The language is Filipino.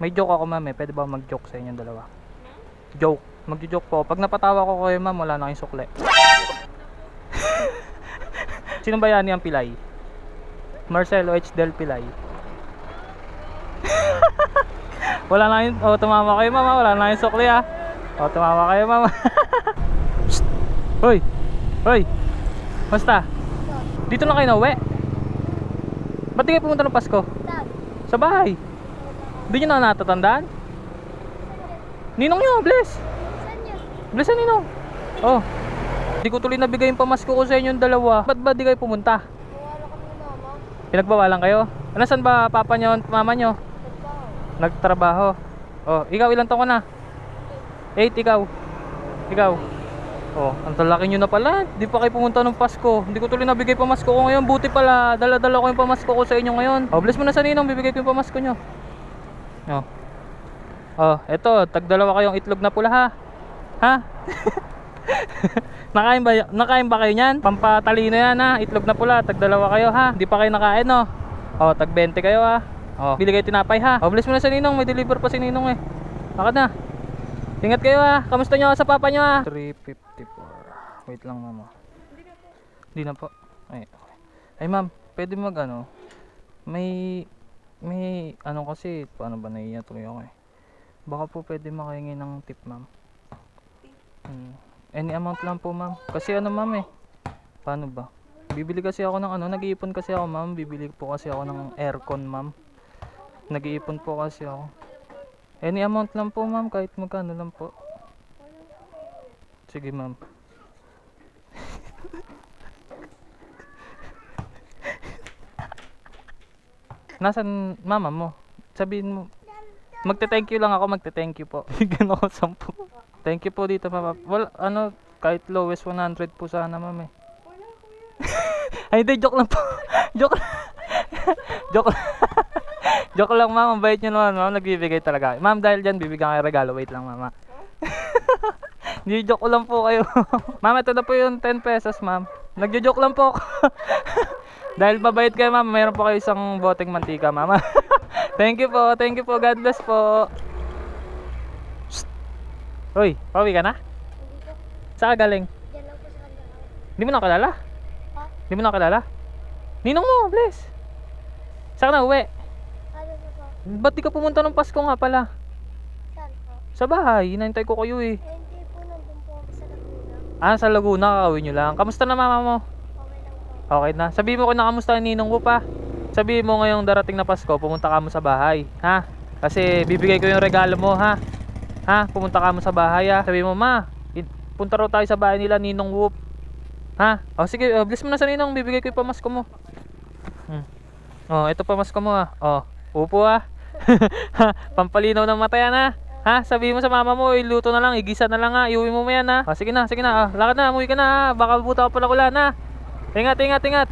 May joke ako ma'am eh. Pwede ba mag-joke sa inyong dalawa? Joke. Mag-joke po. Pag napatawa ko kayo ma'am, wala na kayong sukle. Sino ba yan yung Pilay? Marcelo H. Del Pilay. Wala na yun. Oh, tumama kayo mama. Wala na yung sukli ah. Oh, tumama kayo mama. Hoy. Hoy. Basta. Dito na kayo na uwi. Ba't di kayo pumunta ng Pasko? Sa bahay. Doon nyo na natatandaan? Ninong nyo, bless. Bless na ninong. Oh. Di ko tuloy nabigay yung pamasko ko sa inyong dalawa. Ba't ba di kayo pumunta? Pinagbawalan kayo? Nasaan ba papa nyo at mama nyo? Nagtrabaho. Oh, ikaw ilang taon ka na? 8, ikaw. Ikaw. Oh, ang talaki nyo na pala. Di pa kayo pumunta ng Pasko. Hindi ko tuloy nabigay pamasko ko ngayon. Buti pala, dala-dala ko yung pamasko ko sa inyo ngayon. Oh, bless mo na sa ninong, bibigay ko yung pamasko nyo. Oh. Oh, eto, tagdalawa kayong itlog na pula ha. Ha? Nakain ba kayo niyan? Pampatalino yan ha. Itlog na pula, tagdalawa kayo ha. Hindi pa kayo nakain no. Oh, tag 20 kayo ha. Oh, bili kayo tinapay ha. Oh, bless mo na sa ninong, may deliver pa si ninong eh. Bakit na? Ingat kayo ha. Kamusta nyo sa papa nyo ha? 354. Wait lang mama. Hindi na po. Ay, okay. Ay ma'am, pwede mag ano? May ano kasi, paano ba naiiyak tuloy ako eh. Baka po pwede makahingi ng tip ma'am. Any amount lang po ma'am. Kasi ano ma'am eh. Paano ba? Bibili kasi ako ng ano, nag-iipon kasi ako ma'am. Bibili po kasi ako ng aircon ma'am. Nag-iipon po kasi ako. Any amount lang po ma'am, kahit magkano lang po. Sige ma'am. Nasaan mama mo? Sabihin mo. Magte-thank you lang ako, magte-thank you po. Bigyan ako 10. Thank you po dito mama. Well, ano, kahit lowest 100 po sana ma'am eh. Ay hindi, joke lang po. Joke lang. Joke lang. Joke lang ma'am, ang bait nyo naman ma'am, nagbibigay talaga. Ma'am, dahil dyan, bibigyan kayo regalo. Wait lang mama. Hindi, joke lang po kayo. Ma'am, ito na po yung 10 pesos ma'am. Nagjo-joke lang po. Dahil mabait kayo ma'am, mayroon po kayo isang boteng mantika mama. Thank you po, God bless po. Uy, pauwi ka na? Saan ka galing? Hindi mo nakalala? Hindi mo nakalala? Ninong mo, bless. Saan ka na uwi? Ba't di ka pumunta ng Pasko nga pala? Saan po? Sa bahay, hinahintay ko kayo eh. Hindi po, nandun po ako sa Laguna. Ah, sa Laguna, kakawin nyo lang. Kamusta na mama mo? Okay lang po. Okay na. Sabihin mo ko na kamusta ang ninong ko pa. Sabihin mo ngayong darating na Pasko, pumunta ka mo sa bahay. Ha? Kasi bibigay ko yung regalo mo ha. Ha? Pumunta ka mo sa bahay ha. Sabihin mo ma, punta raw tayo sa bahay nila Ninong Whoop. Ha? O sige, bless mo na sa ninong, bibigay ko yung pamasko mo. Oh, ito pamasko mo ha. Oh, upo ha. Pampalinaw ng mata yan ha. Ha? Sabihin mo sa mama mo, iluto na lang, igisa na lang ha. Iuwi mo yan ha. Oh, sige na, sige na. Oh, lakad na, umuwi ka na ha. Baka buta ka pala ulan ha. Ingat, ingat, ingat.